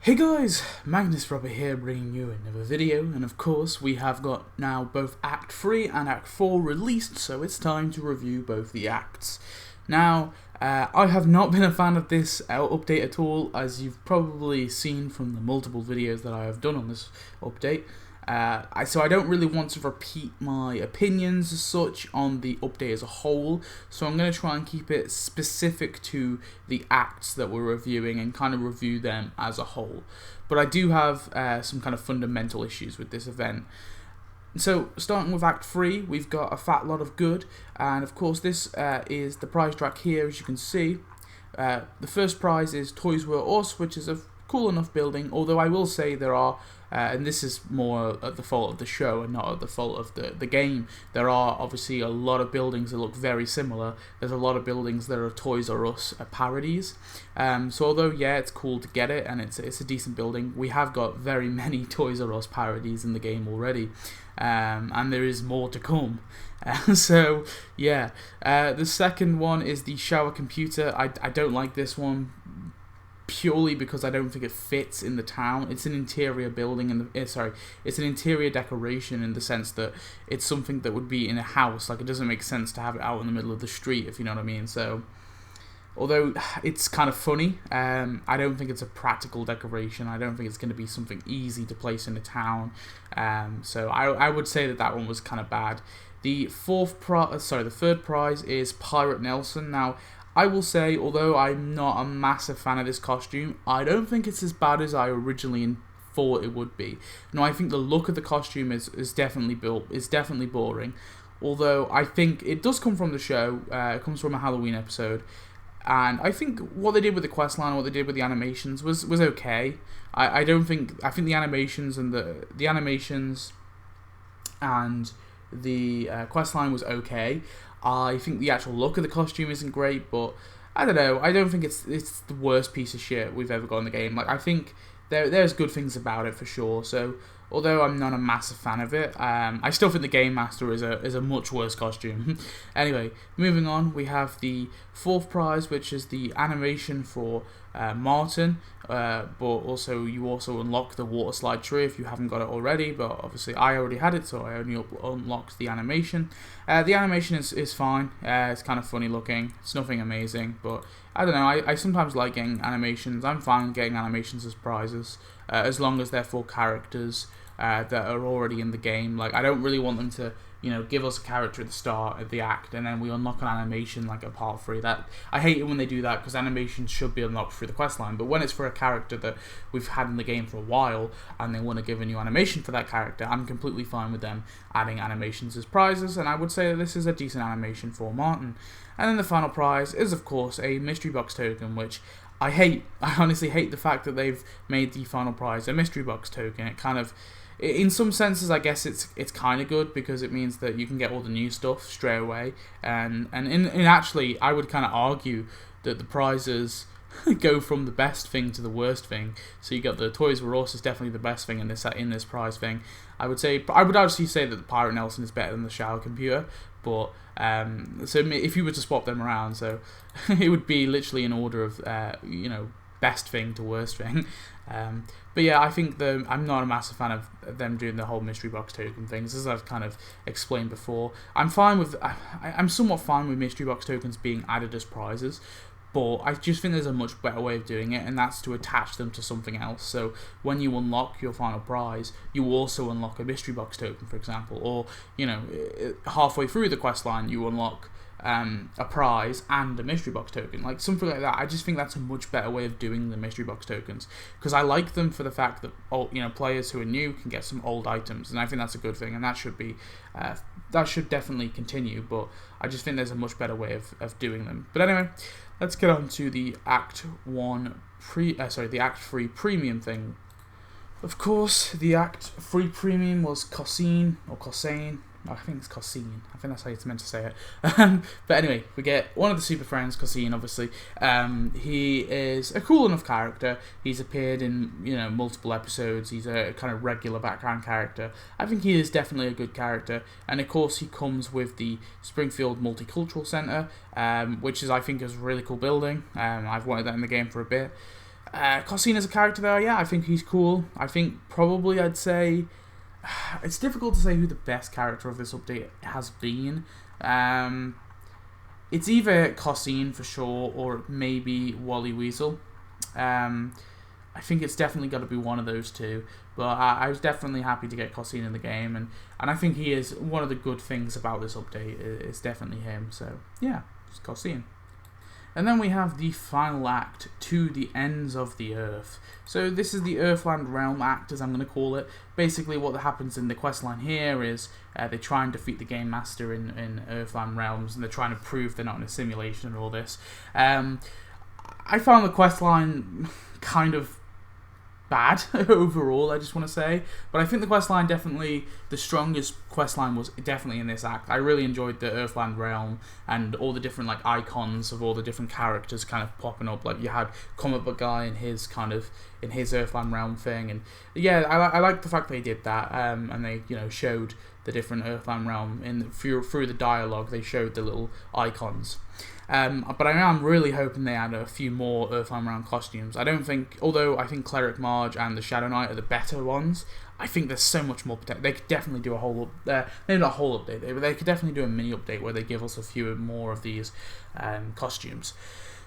Hey guys, Magnus here bringing you another video, and of course we have got now both Act 3 and Act 4 released, so it's time to review both the acts. Now, I have not been a fan of this update at all, as you've probably seen from the multiple videos that I have done on this update. So I don't really want to repeat my opinions as such on the update as a whole, so I'm going to try and keep it specific to the acts that we're reviewing and kind of review them as a whole. But I do have some kind of fundamental issues with this event. So starting with Act 3, we've got a fat lot of good, and of course this is the prize track here, as you can see. The first prize is Toys Were Us, which is a cool enough building, although I will say there are, and this is more at the fault of the show and not at the fault of the game, there are obviously a lot of buildings that look very similar. There's a lot of buildings that are Toys R Us parodies. So although, yeah, it's cool to get it, and it's a decent building, we have got very many Toys R Us parodies in the game already. And there is more to come. So, yeah. The second one is the shower computer. I don't like this one, purely because I don't think it fits in the town. It's an interior building, it's an interior decoration in the sense that it's something that would be in a house. Like, it doesn't make sense to have it out in the middle of the street, if you know what I mean. So, although it's kind of funny, I don't think it's a practical decoration. I don't think it's going to be something easy to place in a town. So I would say that one was kind of bad. The third prize is Pirate Nelson. Now, I will say, although I'm not a massive fan of this costume, I don't think it's as bad as I originally thought it would be. No, I think the look of the costume is definitely boring. Although I think it does come from the show. It comes from a Halloween episode. And I think what they did with the questline, what they did with the animations was okay. I think the animations and the animations and the questline was okay. I think the actual look of the costume isn't great, but I don't know. I don't think it's the worst piece of shit we've ever got in the game. Like, I think there's good things about it for sure. So although I'm not a massive fan of it, I still think the Game Master is a much worse costume. Anyway, moving on, we have the fourth prize, which is the animation for Martin, but also you also unlock the water slide tree if you haven't got it already, but obviously I already had it, so I only unlocked the animation. The animation is fine. It's kind of funny looking. It's nothing amazing, but I don't know, I sometimes like getting animations. I'm fine getting animations as prizes, as long as they're for characters that are already in the game. Like, I don't really want them to, give us a character at the start of the act and then we unlock an animation like a part 3. That I hate it when they do that, because animations should be unlocked through the questline. But when it's for a character that we've had in the game for a while and they want to give a new animation for that character, I'm completely fine with them adding animations as prizes, and I would say that this is a decent animation for Martin. And then the final prize is, of course, a mystery box token, which I hate. I honestly hate the fact that they've made the final prize a mystery box token. It kind of, in some senses, I guess it's kind of good, because it means that you can get all the new stuff straight away. And actually, I would kind of argue that the prizes go from the best thing to the worst thing. So you got the Toys Were Us is definitely the best thing in this prize thing. I would actually say that the Pirate Nelson is better than the shower computer, but so if you were to swap them around, so it would be literally in order of best thing to worst thing. But yeah, I think I'm not a massive fan of them doing the whole mystery box token things, as I've kind of explained before. I'm somewhat fine with mystery box tokens being added as prizes, but I just think there's a much better way of doing it, and that's to attach them to something else. So when you unlock your final prize, you also unlock a mystery box token, for example, or halfway through the quest line you unlock a prize and a mystery box token, like something like that. I just think that's a much better way of doing the mystery box tokens, because I like them for the fact that players who are new can get some old items, and I think that's a good thing, and that should definitely continue. But I just think there's a much better way of doing them. But anyway, let's get on to the Act 3 premium thing. Of course, the Act 3 premium was Cosine. I think it's Cosine. I think that's how it's meant to say it. But anyway, we get one of the Super Friends, Cosine, obviously. He is a cool enough character. He's appeared in multiple episodes. He's a kind of regular background character. I think he is definitely a good character. And of course, he comes with the Springfield Multicultural Center, which I think is a really cool building. I've wanted that in the game for a bit. Cosine as a character though, yeah, I think he's cool. I think probably I'd say it's difficult to say who the best character of this update has been. It's either Cosine for sure, or maybe Wally Weasel. I think it's definitely got to be one of those two. But I was definitely happy to get Cosine in the game, and I think he is one of the good things about this update. It's definitely him. So yeah, it's Cosine. And then we have the final act, To the Ends of the Earth. So this is the Earthland Realm act, as I'm going to call it. Basically what happens in the questline here is they try and defeat the Game Master in Earthland Realms, and they're trying to prove they're not in a simulation and all this. I found the questline kind of bad overall, I just want to say, but I think the questline definitely, the strongest questline was definitely in this act. I really enjoyed the Earthland Realm and all the different like icons of all the different characters kind of popping up. Like you had Comic Book Guy in his Earthland Realm thing, and yeah, I like the fact they did that, and they showed the different Earthland Realm through the dialogue. They showed the little icons. But I am really hoping they add a few more Earthland Realm costumes. Although I think Cleric Marge and the Shadow Knight are the better ones, I think there's so much more potential. They could definitely do a whole, maybe not a whole update, but they could definitely do a mini update where they give us a few more of these costumes.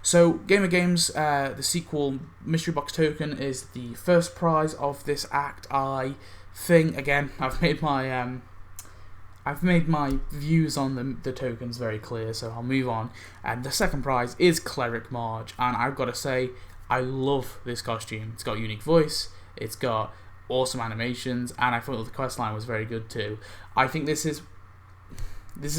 So, Game of Games, the sequel Mystery Box Token is the first prize of this act. I think, again, I've made my views on the tokens very clear, so I'll move on. And the second prize is Cleric Marge, and I've got to say, I love this costume. It's got a unique voice, it's got awesome animations, and I thought the questline was very good too. I think this is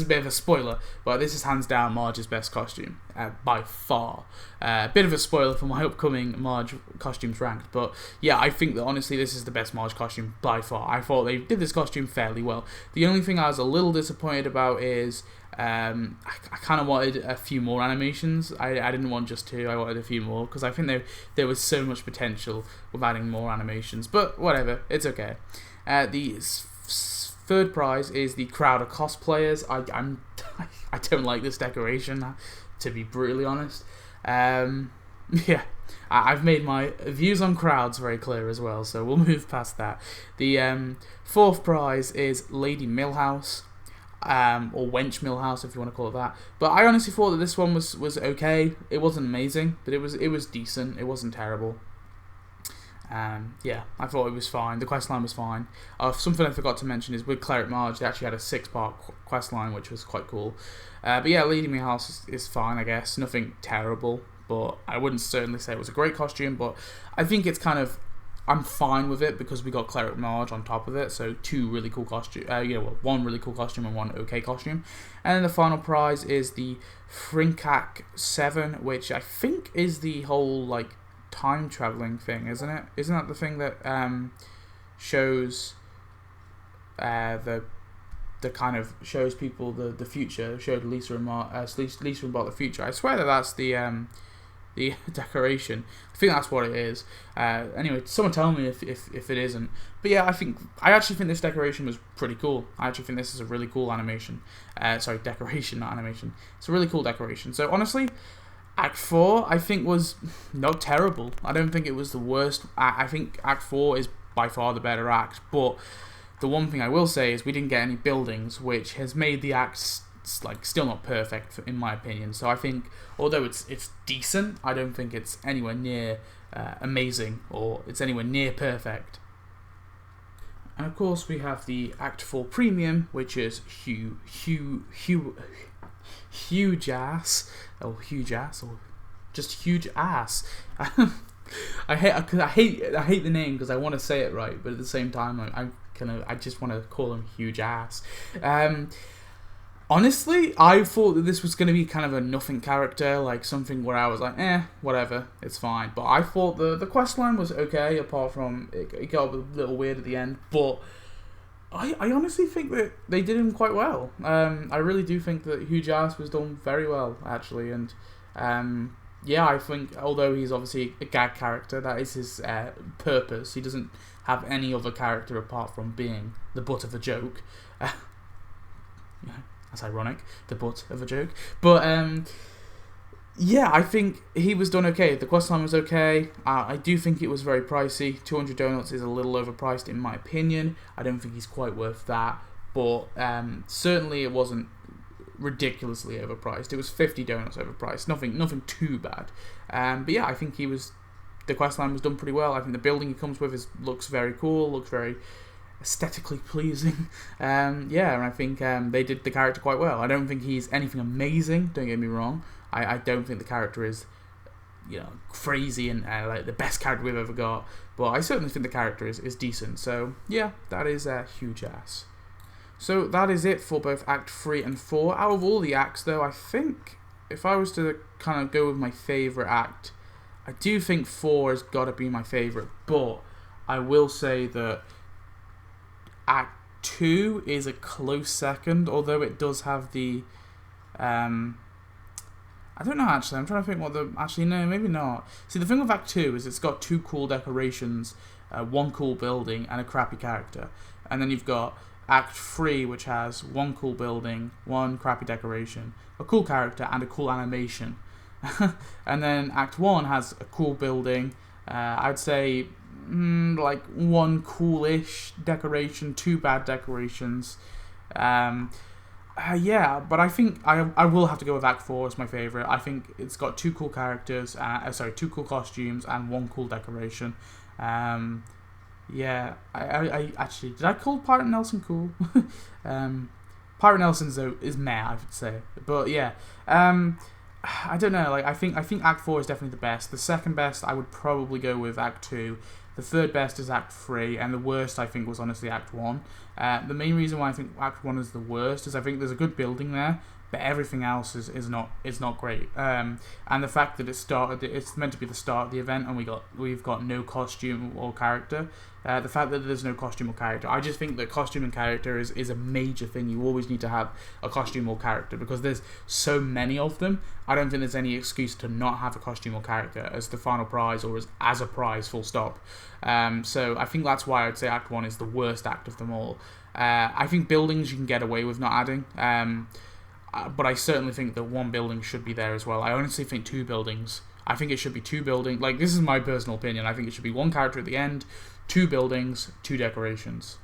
a bit of a spoiler, but this is hands down Marge's best costume, by far. A bit of a spoiler for my upcoming Marge costumes ranked, but yeah, I think that honestly this is the best Marge costume by far. I thought they did this costume fairly well. The only thing I was a little disappointed about is I kind of wanted a few more animations. I didn't want just two, I wanted a few more, because I think there was so much potential with adding more animations, but whatever, it's okay. The third prize is the crowd of cosplayers. I don't like this decoration, to be brutally honest. Yeah, I've made my views on crowds very clear as well, so we'll move past that. The fourth prize is Lady Millhouse, or Wench Millhouse if you want to call it that. But I honestly thought that this one was okay. It wasn't amazing, but it was decent. It wasn't terrible. Yeah, I thought it was fine. The questline was fine. Something I forgot to mention is with Cleric Marge, they actually had a 6-part questline, which was quite cool. But yeah, Lady Millhouse is fine, I guess. Nothing terrible, but I wouldn't certainly say it was a great costume. But I think it's kind of, I'm fine with it because we got Cleric Marge on top of it. So two really cool costumes. One really cool costume and one okay costume. And then the final prize is the Frinkak 7, which I think is the whole like time traveling thing, isn't it? Isn't that the thing that shows the kind of shows people the future? Showed Lisa and Bart the future. I swear that's the decoration. I think that's what it is. Anyway, someone tell me if it isn't. But yeah, I actually think this decoration was pretty cool. I actually think this is a really cool animation. Sorry, decoration, not animation. It's a really cool decoration. So honestly, Act 4, I think, was not terrible. I don't think it was the worst. I think Act 4 is by far the better act, but the one thing I will say is we didn't get any buildings, which has made the acts like still not perfect in my opinion. So I think, although it's decent, I don't think it's anywhere near amazing, or it's anywhere near perfect. And of course we have the Act 4 Premium, which is Hugh Jass, or just huge ass. I hate the name because I want to say it right, but at the same time I just want to call him Huge Ass. Honestly, I thought that this was going to be kind of a nothing character, like something where I was like, whatever, it's fine. But I thought the questline was okay, apart from it got a little weird at the end, but I honestly think that they did him quite well. I really do think that Hugh Jass was done very well, actually, and yeah, I think although he's obviously a gag character, that is his purpose. He doesn't have any other character apart from being the butt of a joke. That's ironic, the butt of a joke. But Yeah, I think he was done okay. The quest line was okay. I do think it was very pricey. 200 donuts is a little overpriced in my opinion. I don't think he's quite worth that. But certainly it wasn't ridiculously overpriced. It was 50 donuts overpriced. Nothing too bad. But yeah, I think the quest line was done pretty well. I think the building he comes with looks very cool. Looks very aesthetically pleasing. Yeah, and I think they did the character quite well. I don't think he's anything amazing. Don't get me wrong. I don't think the character is, crazy and like the best character we've ever got. But I certainly think the character is decent. So yeah, that is Hugh Jass. So that is it for both Act 3 and 4. Out of all the acts, though, I think if I was to kind of go with my favourite act, I do think 4 has got to be my favourite. But I will say that Act 2 is a close second, although it does have the... I don't know, actually. I'm trying to think what the... Actually, no, maybe not. See, the thing with Act 2 is it's got 2 cool decorations, 1 cool building, and a crappy character. And then you've got Act 3, which has 1 cool building, 1 crappy decoration, a cool character, and a cool animation. And then Act 1 has a cool building, I'd say like 1 cool-ish decoration, 2 bad decorations. Yeah, but I think I will have to go with Act 4 as my favourite. I think it's got 2 cool characters, 2 cool costumes, and 1 cool decoration. Yeah, I actually, did I call Pirate Nelson cool? Pirate Nelson's though is meh, I would say. But yeah, I don't know. Like I think Act 4 is definitely the best. The second best, I would probably go with Act 2. The third best is Act 3, and the worst I think was honestly Act 1. The main reason why I think Act 1 is the worst is I think there's a good building there, but everything else is not great. And the fact that it's meant to be the start of the event, and we've got no costume or character. The fact that there's no costume or character, I just think that costume and character is a major thing. You always need to have a costume or character because there's so many of them. I don't think there's any excuse to not have a costume or character as the final prize or as a prize, full stop. So I think that's why I'd say Act 1 is the worst act of them all. I think buildings you can get away with not adding. But I certainly think that 1 building should be there as well. I honestly think 2 buildings. I think it should be 2 buildings. Like, this is my personal opinion. I think it should be 1 character at the end, 2 buildings, 2 decorations.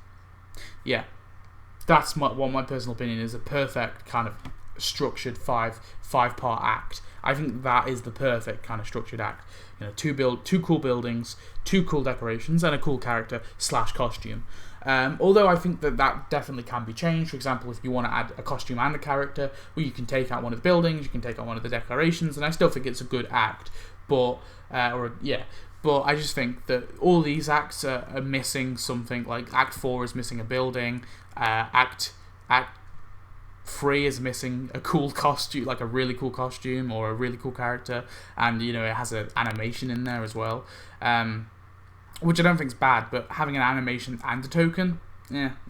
Yeah, that's what my personal opinion is. A perfect kind of structured five-part act. I think that is the perfect kind of structured act. 2 cool buildings, 2 cool decorations, and a cool character / costume. Although I think that definitely can be changed. For example, if you want to add a costume and a character, well, you can take out one of the buildings, you can take out one of the decorations, and I still think it's a good act. But I just think that all these acts are missing something. Like Act 4 is missing a building, Act 3 is missing a cool costume, like a really cool costume or a really cool character, and it has an animation in there as well. Which I don't think is bad, but having an animation and a token,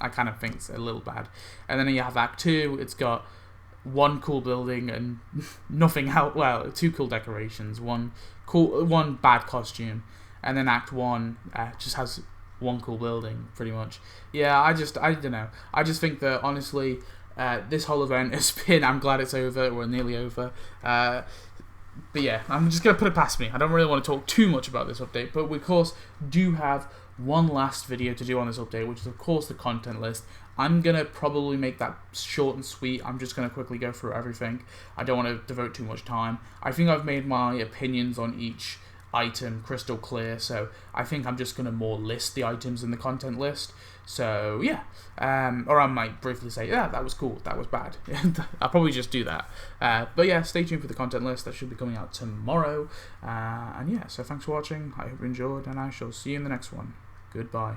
I kind of think it's a little bad. And then you have Act 2, it's got 1 cool building and nothing else. Well, 2 cool decorations, 1 bad costume, and then Act 1 just has 1 cool building, pretty much. Yeah, I don't know. I just think that honestly, this whole event has been. I'm glad it's over, or nearly over. But yeah, I'm just going to put it past me. I don't really want to talk too much about this update, but we of course do have one last video to do on this update, which is of course the content list. I'm going to probably make that short and sweet. I'm just going to quickly go through everything. I don't want to devote too much time. I think I've made my opinions on each item crystal clear, so I think I'm just going to more list the items in the content list. So yeah, or I might briefly say, yeah, that was cool, that was bad. I'll probably just do that. But yeah, stay tuned for the content list. That should be coming out tomorrow. And yeah, so thanks for watching. I hope you enjoyed, and I shall see you in the next one. Goodbye.